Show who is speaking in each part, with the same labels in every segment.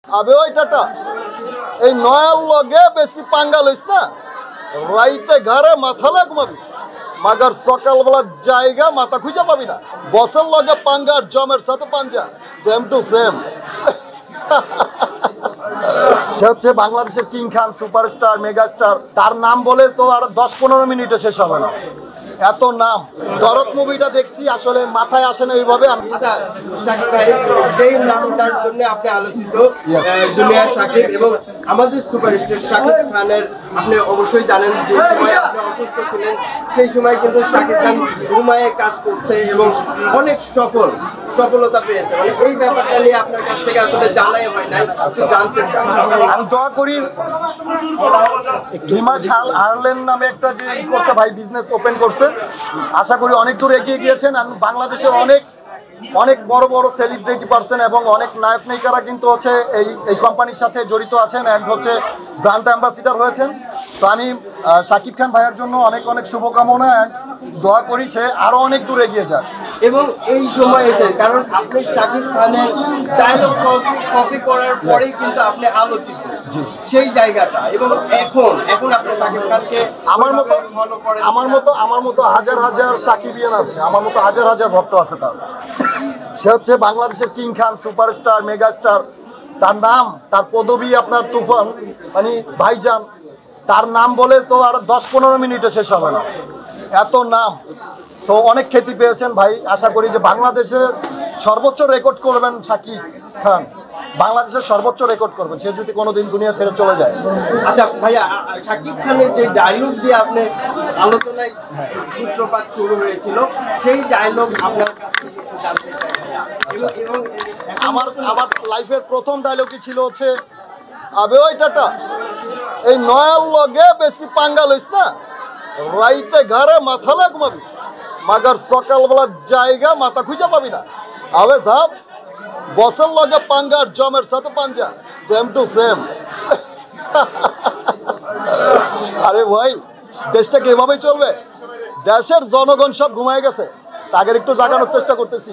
Speaker 1: আবে ওই টাটা এই নয়াল লগে বেশি পাঙ্গা লইস না, রাইতে ঘরে মাথা লাগমাবি মাগার সকালবেলা জায়গা মাথা খুঁজে পাবি না। বসের লগে পাঙ্গার জমের সাথে পাঞ্জা, সেম টু সেম। সে হচ্ছে বাংলাদেশের কিং খান, সুপারস্টার, মেগাস্টার। তার নাম বলে তো আর 10-15 মিনিটে শেষ হবে না, এত নাম। দরদ মুভিটা দেখছি, আসলে মাথায় আসে না এইভাবে।
Speaker 2: আচ্ছা শাকিব ভাই, সেই নামটার জন্য আপনি আলোচিত জুনিয়র শাকিব এবং আমাদের সুপারস্টার শাকিব খানের আপনি অবশ্যই জানেন যে সময় আপনি অসুস্থ ছিলেন সেই সময় কিন্তু শাকিব খান ঘুমায়ে কাজ করছে এবং অনেক সফলতা পেয়েছে। মানে এই ব্যাপারটা নিয়ে আপনার কাছ থেকে আসলে জানাই হয় নাই, জানতে চাই।
Speaker 1: আমি দোয়া করি আয়ারল্যান্ড নামে একটা যে করছে ভাই, বিজনেস ওপেন করছে, আশা করি অনেক দূর এগিয়ে গিয়েছেন। আর বাংলাদেশের অনেক বড় বড় সেলিব্রিটি পার্সন এবং অনেক নায়ক নায়িকারা কিন্তু হচ্ছে এই কোম্পানির সাথে জড়িত আছেন অ্যান্ড হচ্ছে ব্র্যান্ড অ্যাম্বাসিডার হয়েছেন। তো আমি শাকিব খান ভাইয়ের জন্য অনেক শুভকামনা অ্যান্ড দোয়া করি সে আরো অনেক দূর এগিয়ে যাক।
Speaker 2: এবং এই সময় এসে, কারণ আপনি শাকিব খানের ডায়লগ কপি করার পরেই কিন্তু আপনি আলোচিত সেই জায়গাটা, এবং এখন আপনি শাকিব খানকে
Speaker 1: আমার মতো হাজার সাকিবিয়ান আছে, আমার মতো হাজার ভক্ত আছে তার। সে হচ্ছে বাংলাদেশের কিং খান, সুপারস্টার, মেগাস্টার। তার নাম, তার পদবী আপনার তুফান, মানে ভাইজান। তার নাম বলে তো আর 10-15 মিনিটে শেষ হবে না, এত নাম। তো অনেক খ্যাতি পেয়েছেন ভাই। আশা করি যে বাংলাদেশের সর্বোচ্চ রেকর্ড করবেন শাকিব খান, বাংলাদেশের সর্বোচ্চ রেকর্ড করবেন সে যদি কোনোদিন দুনিয়া ছেড়ে চলে যায়।
Speaker 2: আচ্ছা ভাইয়া, শাকিব খানের যে ডায়লগ দিয়ে আপনি আলোচনায় সূত্রপাত শুরু হয়েছিল, সেই ডায়লগ আপনার কাছ থেকে একটু জানতে চাই। এবং
Speaker 1: আমার লাইফের প্রথম ডায়লগই ছিল হচ্ছে, আবে ওই টাটা এই নয়াল লগে বেশি পাঙ্গা লইস না, রাইতে ঘরে মাথা লাগমাবি মাগার সকালবেলা জায়গা মাথা খুঁজে পাবি না। আবে ধাপ, বসের লগে পাঙ্গার জমের সাথে পাঞ্জা, সেম টু সেম। আরে ভাই, দেশটা কি এভাবেই চলবে? দেশের জনগণ সব ঘুমায় গেছে, তাদের একটু জাগানোর চেষ্টা করতেছি।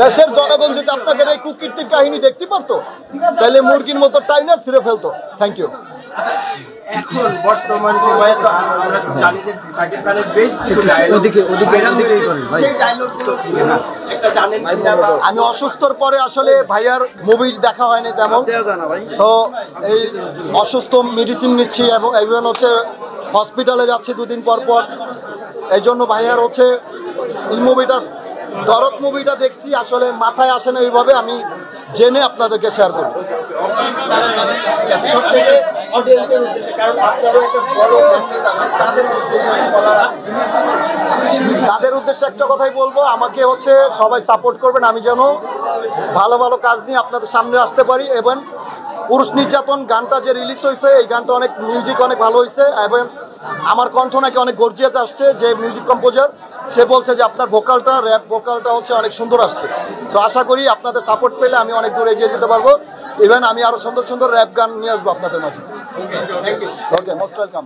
Speaker 1: দেশের জনগণ যদি আপনাকে এই কুকীর্তির কাহিনী দেখতে পারতো, তাহলে মুরগির মতো টাইনা ছিঁড়ে ফেলতো। Thank you.
Speaker 2: এখন বর্তমান সময়ে তো আমরা জানি যে শাকিব খানের বেশ কিছু
Speaker 1: আমি অসুস্থর পরে আসলে ভাইয়ার মুভি দেখা হয়নি তেমন। তো এই অসুস্থ মেডিসিন নিচ্ছি এবং ইভেন হচ্ছে হসপিটালে যাচ্ছি 2 দিন পর। এই জন্য ভাইয়ার হচ্ছে এই মুভিটা, দরদ মুভিটা দেখছি, আসলে মাথায় আসে না এইভাবে। আমি জেনে আপনাদেরকে শেয়ার করব। তাদের উদ্দেশ্যে একটা কথাই বলবো, আমাকে হচ্ছে সবাই সাপোর্ট করবেন, আমি যেন ভালো কাজ নিয়ে আপনাদের সামনে আসতে পারি। এবং পুরুষ নির্যাতন গানটা যে রিলিজ হয়েছে, এই গানটা অনেক মিউজিক অনেক ভালো হয়েছে এবং আমার কণ্ঠ নাকি অনেক গর্জিয়াস আসছে। যে মিউজিক কম্পোজার সে বলছে যে আপনার ভোকালটা, র্যাপ ভোকালটা হচ্ছে অনেক সুন্দর আসছে। তো আশা করি আপনাদের সাপোর্ট পেলে আমি অনেক দূর এগিয়ে যেতে পারবো। ইভেন আমি আরো সুন্দর র্যাপ গান নিয়ে আসবো আপনাদের মাঝে। ওকে, মোস্ট ওয়েলকাম।